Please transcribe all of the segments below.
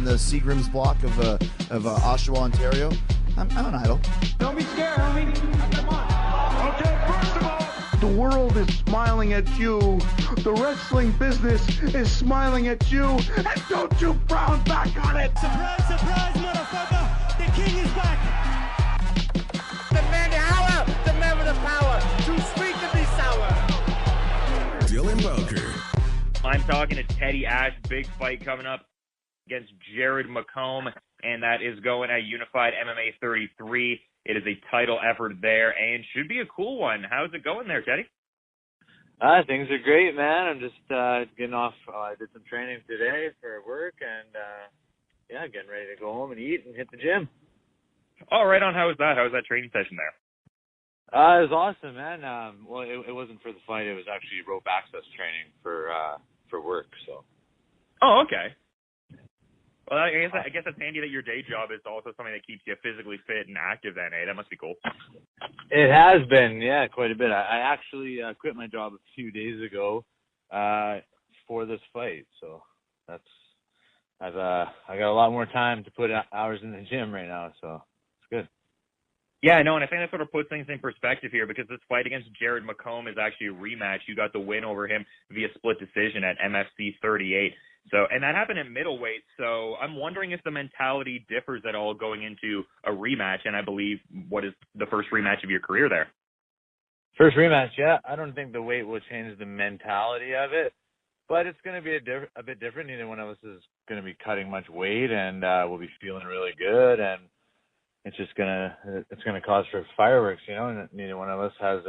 the Seagram's block of Oshawa, Ontario. I'm an idol. Don't be scared, homie. Come on. Okay, first of all, the world is smiling at you. The wrestling business is smiling at you. And don't you frown back on it. Surprise, surprise, motherfucker. The king is back. The man to hour, the man with the power. Too sweet to be sour. Dylan Bowker. I'm talking to Teddy Ash. Big fight coming up against Jared McComb, and that is going at Unified MMA 33. It is a title effort there, and should be a cool one. How's it going there, Teddy? Things are great, man. I'm just getting off. I did some training today for work, and getting ready to go home and eat and hit the gym. Oh, right on. How was that? How was that training session there? It was awesome, man. Well, it wasn't for the fight. It was actually rope access training for work. So. Oh, okay. Well, I guess it's handy that your day job is also something that keeps you physically fit and active then, eh? That must be cool. It has been, yeah, quite a bit. I actually quit my job a few days ago for this fight. So I got a lot more time to put hours in the gym right now, so it's good. Yeah, I know, and I think that sort of puts things in perspective here because this fight against Jared McComb is actually a rematch. You got the win over him via split decision at MFC 38. So, and that happened at middleweight. So I'm wondering if the mentality differs at all going into a rematch. And I believe what is the first rematch of your career there? First rematch, yeah. I don't think the weight will change the mentality of it, but it's going to be a bit different. Neither one of us is going to be cutting much weight, and we'll be feeling really good. And it's just gonna cause for fireworks, you know. And neither one of us has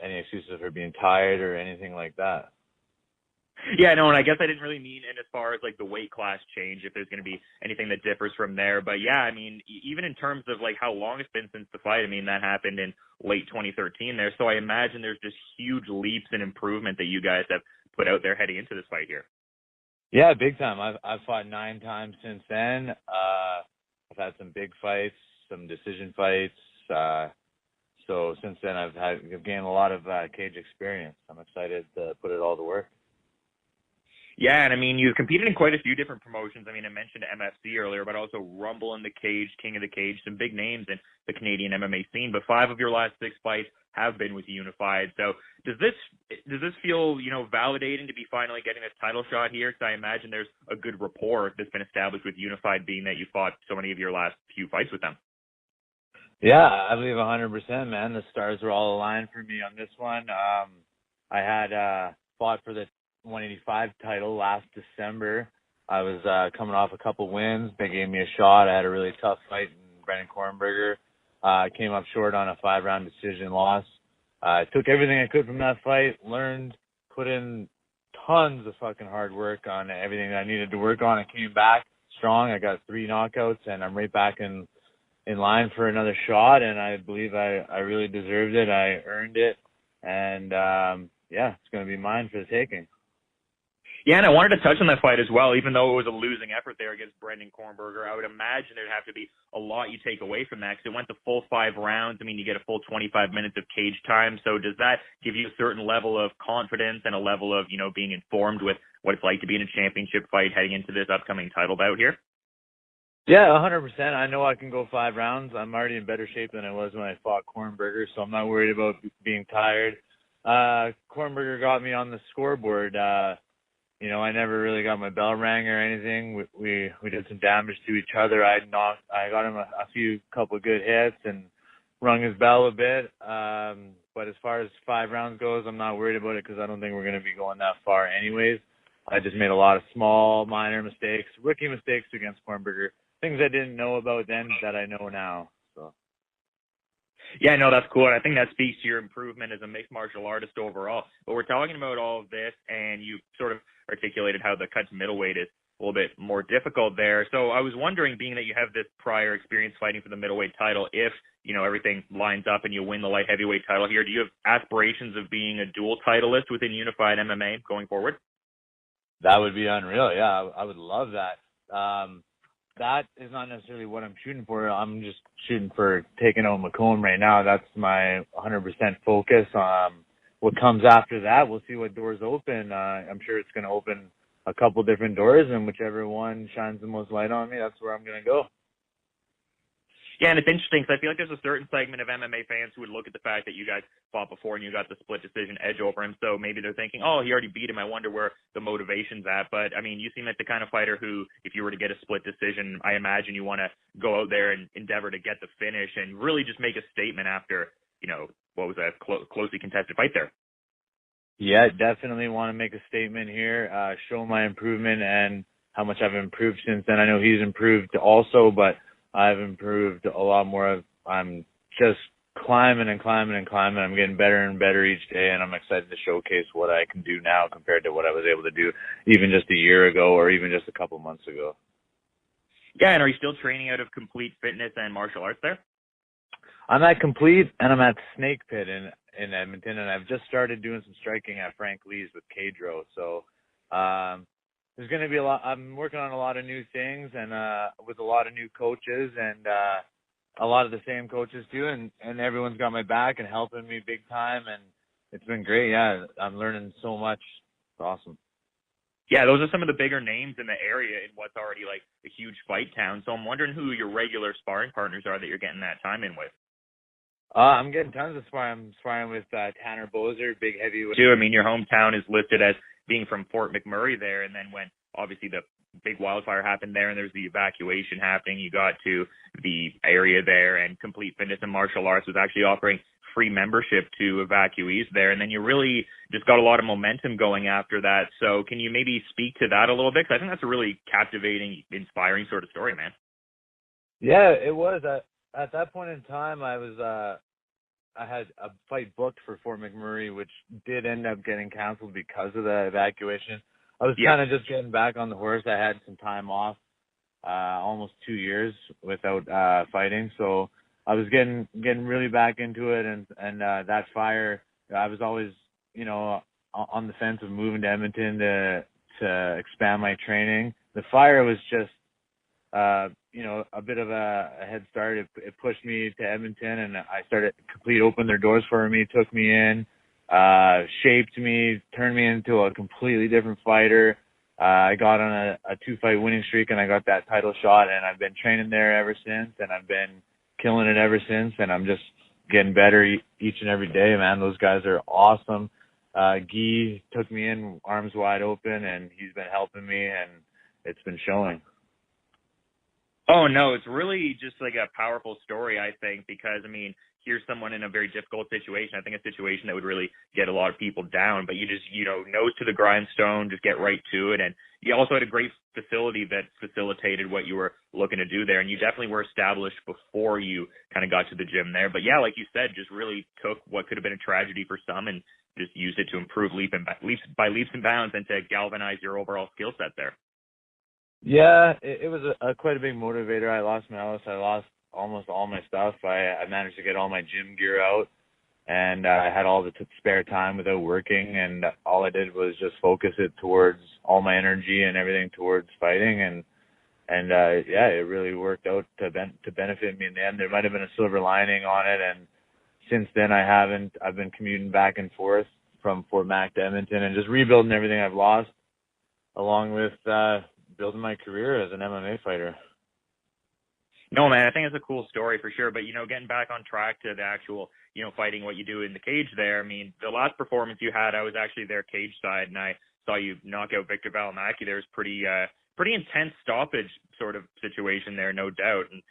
any excuses for being tired or anything like that. Yeah, no, and I guess I didn't really mean in as far as like the weight class change, if there's going to be anything that differs from there. But yeah, I mean, even in terms of like how long it's been since the fight, I mean, that happened in late 2013 there. So I imagine there's just huge leaps in improvement that you guys have put out there heading into this fight here. Yeah, big time. I've fought 9 times since then. I've had some big fights, some decision fights. So since then, I've gained a lot of cage experience. I'm excited to put it all to work. Yeah, and I mean, you've competed in quite a few different promotions. I mean, I mentioned MFC earlier, but also Rumble in the Cage, King of the Cage, some big names in the Canadian MMA scene. But 5 of your last 6 fights have been with Unified. So does this feel, you know, validating to be finally getting this title shot here? Because I imagine there's a good rapport that's been established with Unified, being that you fought so many of your last few fights with them. Yeah, I believe 100%, man. The stars were all aligned for me on this one. I had fought for the 185 title last December. I was coming off a couple wins. They gave me a shot. I had a really tough fight in Brendan Kornberger. I came up short on a 5-round decision loss. I took everything I could from that fight, learned, put in tons of fucking hard work on everything that I needed to work on. I came back strong. I got 3 knockouts, and I'm right back in line for another shot, and I believe I really deserved it. I earned it, and it's going to be mine for the taking. Yeah, and I wanted to touch on that fight as well, even though it was a losing effort there against Brendan Kornberger. I would imagine there'd have to be a lot you take away from that because it went the full 5 rounds. I mean, you get a full 25 minutes of cage time. So does that give you a certain level of confidence and a level of, you know, being informed with what it's like to be in a championship fight heading into this upcoming title bout here? Yeah, 100%. I know I can go 5 rounds. I'm already in better shape than I was when I fought Kornberger, so I'm not worried about being tired. Kornberger got me on the scoreboard. You know, I never really got my bell rang or anything. We did some damage to each other. I got him a couple of good hits and rung his bell a bit. But as far as 5 rounds goes, I'm not worried about it because I don't think we're going to be going that far anyways. I just made a lot of small, minor mistakes, rookie mistakes against Kornberger, things I didn't know about then that I know now. So. Yeah, no, that's cool. And I think that speaks to your improvement as a mixed martial artist overall. But we're talking about all of this, and you sort of articulated how the cut to middleweight is a little bit more difficult there. So I was wondering, being that you have this prior experience fighting for the middleweight title, if, you know, everything lines up and you win the light heavyweight title here, do you have aspirations of being a dual titleist within Unified MMA going forward? That would be unreal. Yeah, I would love that. That is not necessarily what I'm shooting for. I'm just shooting for taking out McComb right now. That's my 100% focus. What comes after that, we'll see what doors open. I'm sure it's going to open a couple different doors, and whichever one shines the most light on me, that's where I'm going to go. Yeah, and it's interesting because I feel like there's a certain segment of MMA fans who would look at the fact that you guys fought before and you got the split decision edge over him. So maybe they're thinking, oh, he already beat him. I wonder where the motivation's at. But, I mean, you seem like the kind of fighter who, if you were to get a split decision, I imagine you want to go out there and endeavor to get the finish and really just make a statement after, you know, what was a closely contested fight there. Yeah, definitely want to make a statement here, show my improvement and how much I've improved since then. I know he's improved also, but I've improved a lot more. I'm just climbing and climbing and climbing. I'm getting better and better each day, and I'm excited to showcase what I can do now compared to what I was able to do even just a year ago or even just a couple months ago. Yeah, and are you still training out of Complete Fitness and Martial Arts there? I'm at Complete, and I'm at Snake Pit in Edmonton, and I've just started doing some striking at Frank Lee's with Cadro. So there's going to be a lot. I'm working on a lot of new things and with a lot of new coaches and a lot of the same coaches too, and everyone's got my back and helping me big time, and it's been great. Yeah, I'm learning so much. It's awesome. Yeah, those are some of the bigger names in the area in what's already like a huge fight town. So I'm wondering who your regular sparring partners are that you're getting that time in with. I'm getting tons of sparring. I'm sparring with Tanner Boser, big heavyweight. I mean, your hometown is listed as being from Fort McMurray there, and then when obviously the big wildfire happened there and there's the evacuation happening, you got to the area there, and Complete Fitness and Martial Arts was actually offering free membership to evacuees there, and then you really just got a lot of momentum going after that. So can you maybe speak to that a little bit? Because I think that's a really captivating, inspiring sort of story, man. Yeah, it was. At that point in time, I had a fight booked for Fort McMurray, which did end up getting canceled because of the evacuation. I was kind of just getting back on the horse. I had some time off, almost 2 years without fighting, so I was getting really back into it. And that fire, I was always, you know, on the fence of moving to Edmonton to expand my training. The fire was just you know, a bit of a head start. It pushed me to Edmonton, and I started Complete opened their doors for me, took me in, shaped me, turned me into a completely different fighter. I got on a 2-fight winning streak, and I got that title shot, and I've been training there ever since, and I've been killing it ever since, and I'm just getting better each and every day, man. Those guys are awesome. Guy took me in arms wide open, and he's been helping me, and it's been showing. Oh, no, it's really just like a powerful story, I think, because, I mean, here's someone in a very difficult situation. I think a situation that would really get a lot of people down, but you just, you know, nose to the grindstone, just get right to it. And you also had a great facility that facilitated what you were looking to do there. And you definitely were established before you kind of got to the gym there. But yeah, like you said, just really took what could have been a tragedy for some and just used it to improve leaps by leaps and bounds and to galvanize your overall skill set there. Yeah, it was quite a big motivator. I lost my house. I lost almost all my stuff. I managed to get all my gym gear out, and I had all the spare time without working, and all I did was just focus it towards all my energy and everything towards fighting, and yeah, it really worked out to benefit me in the end. There might have been a silver lining on it, and since then I've been commuting back and forth from Fort Mac to Edmonton and just rebuilding everything I've lost, along with building my career as an MMA fighter. No, man, I think it's a cool story for sure. But, you know, getting back on track to the actual, you know, fighting what you do in the cage there. I mean, the last performance you had, I was actually there cage side, and I saw you knock out Victor Valimaki. There was pretty intense stoppage sort of situation there, no doubt. And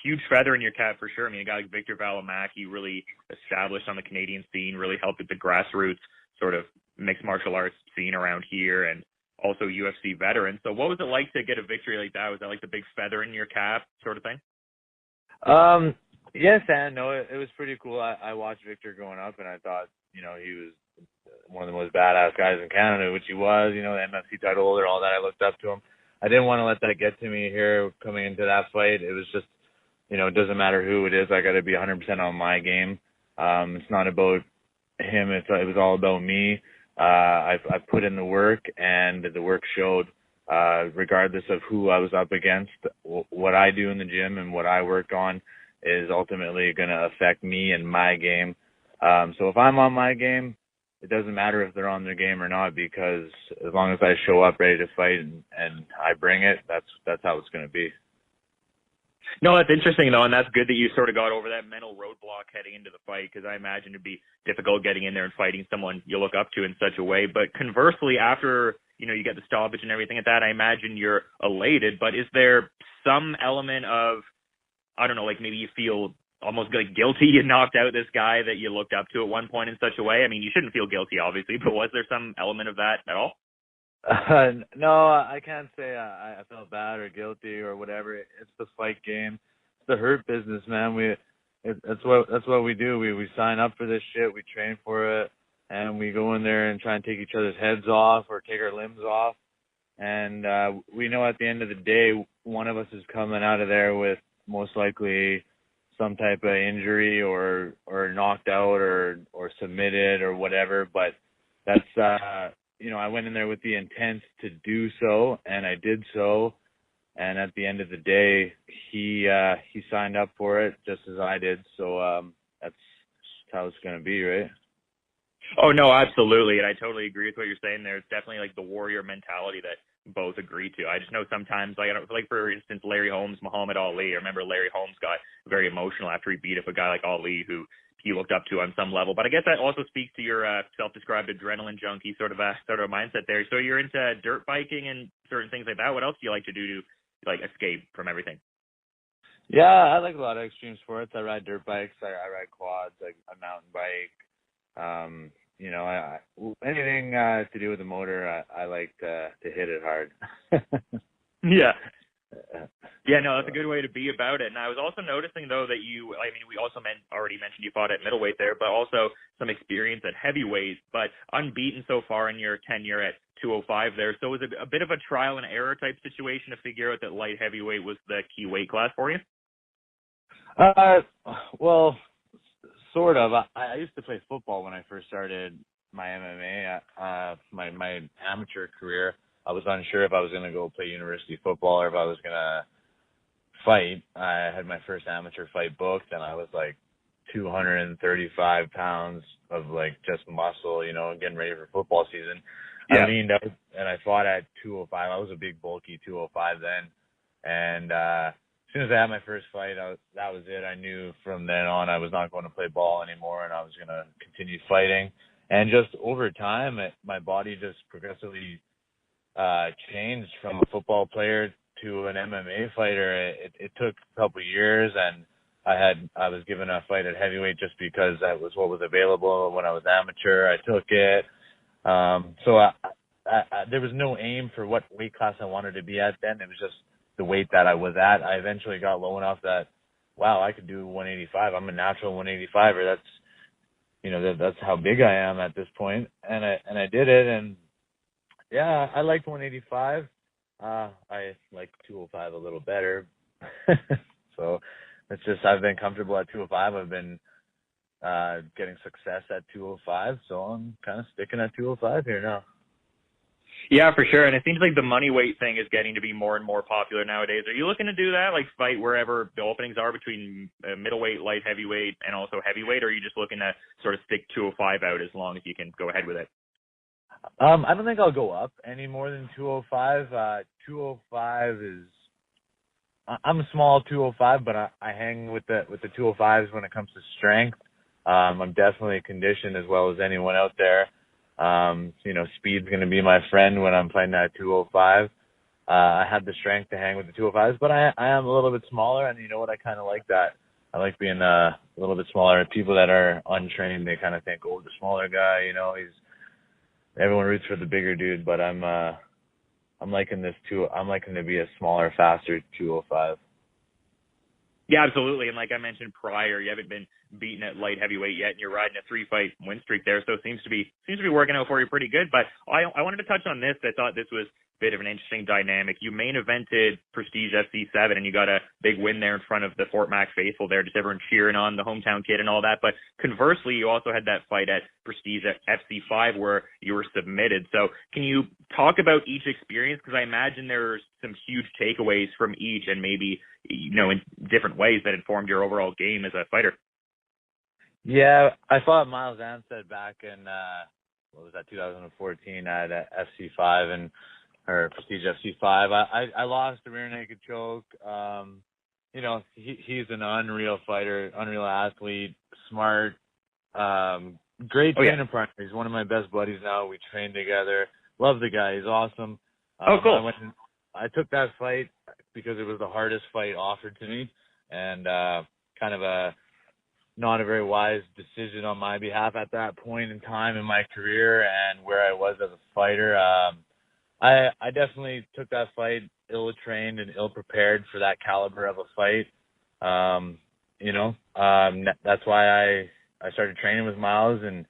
huge feather in your cap for sure. I mean, a guy like Victor Valimaki really established on the Canadian scene, really helped with the grassroots sort of mixed martial arts scene around here, and also UFC veteran. So what was it like to get a victory like that? Was that like the big feather in your cap sort of thing? Yes and no. It was pretty cool. I watched Victor growing up, and I thought, you know, he was one of the most badass guys in Canada, which he was, you know, the MFC title holder, all that. I looked up to him. I didn't want to let that get to me here coming into that fight. It was just, you know, it doesn't matter who it is. I got to be 100% on my game. It's not about him. It was all about me. I put in the work, and the work showed, regardless of who I was up against. What I do in the gym and what I work on is ultimately going to affect me and my game. So if I'm on my game, it doesn't matter if they're on their game or not, because as long as I show up ready to fight and I bring it, that's how it's going to be. No, that's interesting, though, and that's good that you sort of got over that mental roadblock heading into the fight, because I imagine it'd be difficult getting in there and fighting someone you look up to in such a way. But conversely, after, you know, you get the stoppage and everything like that, I imagine you're elated. But is there some element of, I don't know, like maybe you feel almost like guilty you knocked out this guy that you looked up to at one point in such a way? I mean, you shouldn't feel guilty, obviously, but was there some element of that at all? No, I can't say I felt bad or guilty or whatever. It's the fight game. It's the hurt business, man. That's what we do. We sign up for this shit. We train for it, and we go in there and try and take each other's heads off or take our limbs off. And we know at the end of the day, one of us is coming out of there with most likely some type of injury or knocked out or submitted or whatever. But that's you know, I went in there with the intent to do so, and I did so. And at the end of the day, he signed up for it just as I did. So that's how it's going to be, right? Oh, no, absolutely. And I totally agree with what you're saying there. It's definitely like the warrior mentality that both agree to. I just know sometimes, like for instance, Larry Holmes, Muhammad Ali. I remember Larry Holmes got very emotional after he beat up a guy like Ali who he looked up to on some level. But I guess that also speaks to your self-described adrenaline junkie sort of a mindset there. So you're into dirt biking and certain things like that. What else do you like to do to like escape from everything? Yeah, I like a lot of extreme sports. I ride dirt bikes. I ride quads. I mountain bike. You know, anything to do with the motor, I like to hit it hard. Yeah. Yeah, no, that's a good way to be about it. And I was also noticing, though, that you, I mean, we also already mentioned you fought at middleweight there, but also some experience at heavyweight, but unbeaten so far in your tenure at 205 there. So was it a bit of a trial and error type situation to figure out that light heavyweight was the key weight class for you? Well, sort of. I used to play football when I first started my MMA, my amateur career. I was unsure if I was going to go play university football or if I was going to fight. I had my first amateur fight booked, and I was like 235 pounds of like just muscle, you know, getting ready for football season. Yeah. I leaned out and I fought at 205. I was a big bulky 205 then. And as soon as I had my first fight, that was it. I knew from then on I was not going to play ball anymore, and I was going to continue fighting. And just over time, my body just progressively changed from a football player to an MMA fighter. It took a couple of years, and I was given a fight at heavyweight just because that was what was available when I was amateur. I took it. So there was no aim for what weight class I wanted to be at then. It was just the weight that I was at. I eventually got low enough that, wow, I could do 185. I'm a natural 185er. That's, you know, that's how big I am at this point. And I did it, and yeah, I liked 185. I like 205 a little better. So it's just, I've been comfortable at 205. I've been getting success at 205, so I'm kind of sticking at 205 here now. Yeah, for sure. And it seems like the money weight thing is getting to be more and more popular nowadays. Are you looking to do that, like fight wherever the openings are between middleweight, light heavyweight, and also heavyweight, or are you just looking to sort of stick 205 out as long as you can go ahead with it? I don't think I'll go up any more than 205. 205 is, I'm a small 205, but I hang with the 205s when it comes to strength. I'm definitely conditioned as well as anyone out there. You know, speed's going to be my friend when I'm fighting at 205. I have the strength to hang with the 205s, but I am a little bit smaller, and you know what? I kind of like that. I like being a little bit smaller. People that are untrained, they kind of think, oh, the smaller guy, you know, everyone roots for the bigger dude, but I'm liking to be a smaller, faster 205. Yeah, absolutely. And like I mentioned prior, you haven't been beaten at light heavyweight yet, and you're riding a 3-fight win streak there, so it seems to be working out for you pretty good. But I wanted to touch on this. I thought this was a bit of an interesting dynamic. You main evented Prestige FC7, and you got a big win there in front of the Fort Mac faithful there, just everyone cheering on the hometown kid and all that. But conversely, you also had that fight at Prestige FC5 where you were submitted. So can you talk about each experience? Because I imagine there's some huge takeaways from each, and maybe, you know, in different ways that informed your overall game as a fighter. Yeah, I fought Miles Anstead back in what was that, 2014 at FC5 and or Prestige FC5. I lost the rear naked choke. You know, he's an unreal fighter, unreal athlete, smart, great training partner. He's one of my best buddies now. We train together. Love the guy. He's awesome. Cool. I took that fight because it was the hardest fight offered to me, and kind of not a very wise decision on my behalf at that point in time in my career and where I was as a fighter. I definitely took that fight ill-trained and ill-prepared for that caliber of a fight. You know, that's why I started training with Miles, and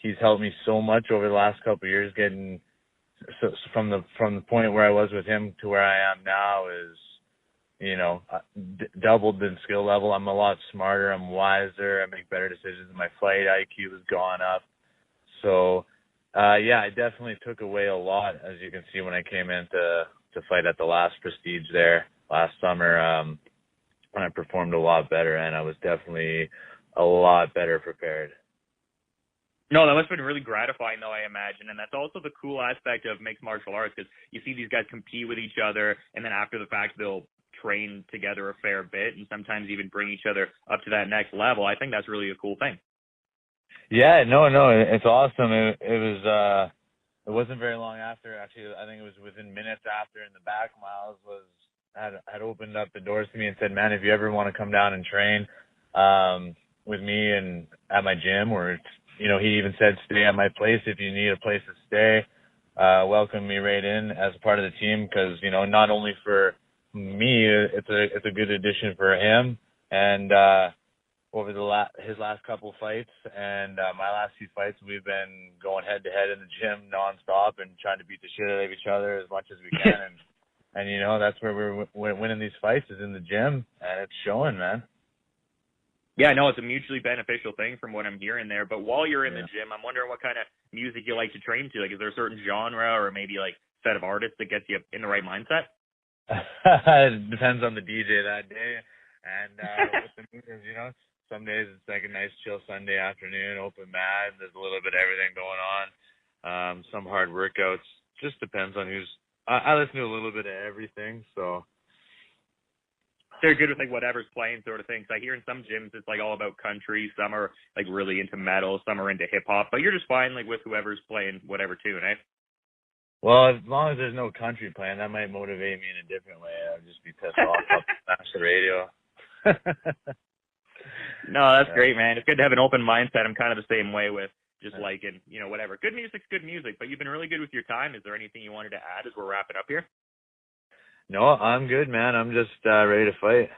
he's helped me so much over the last couple of years, getting from the point where I was with him to where I am now is, you know, doubled in skill level. I'm a lot smarter. I'm wiser. I make better decisions. My fight IQ has gone up. So, yeah, I definitely took away a lot, as you can see when I came in to fight at the last Prestige there last summer. When I performed a lot better, and I was definitely a lot better prepared. No, that must have been really gratifying, though, I imagine. And that's also the cool aspect of mixed martial arts, because you see these guys compete with each other, and then after the fact, they'll train together a fair bit and sometimes even bring each other up to that next level. I think that's really a cool thing. Yeah, no, it's awesome. It wasn't very long after, actually. I think it was within minutes after in the back. Miles had opened up the doors to me and said, man, if you ever want to come down and train with me and at my gym, or, you know, he even said, stay at my place if you need a place to stay. Welcome me right in as a part of the team, because, you know, not only for me, it's a good addition for him, and over his last couple fights and my last few fights, we've been going head to head in the gym nonstop and trying to beat the shit out of each other as much as we can. and you know, that's where we're winning these fights, is in the gym, and it's showing, man. Yeah, I know it's a mutually beneficial thing from what I'm hearing there. But while you're in the gym, I'm wondering what kind of music you like to train to. Like, is there a certain genre or maybe like set of artists that gets you in the right mindset? It depends on the DJ that day, and with the music, you know. Some days it's like a nice chill Sunday afternoon, open mat. There's a little bit of everything going on. Some hard workouts. Just depends on who's. I listen to a little bit of everything, so. They're good with like whatever's playing sort of thing. 'Cause I hear in some gyms it's like all about country. Some are like really into metal. Some are into hip hop. But you're just fine like with whoever's playing whatever tune, eh? Well, as long as there's no country playing, that might motivate me in a different way. I'd just be pissed off up smash the radio. No, that's great, man. It's good to have an open mindset. I'm kind of the same way with just liking, you know, whatever. Good music's good music, but you've been really good with your time. Is there anything you wanted to add as we're wrapping up here? No, I'm good, man. I'm just ready to fight.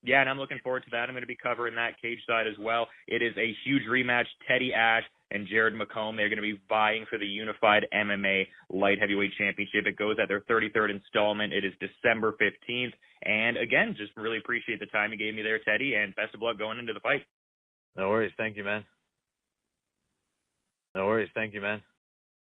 Yeah, and I'm looking forward to that. I'm going to be covering that cage side as well. It is a huge rematch. Teddy Ash and Jared McComb, they're going to be vying for the Unified MMA Light Heavyweight Championship. It goes at their 33rd installment. It is December 15th. And again, just really appreciate the time you gave me there, Teddy, and best of luck going into the fight. No worries. Thank you, man.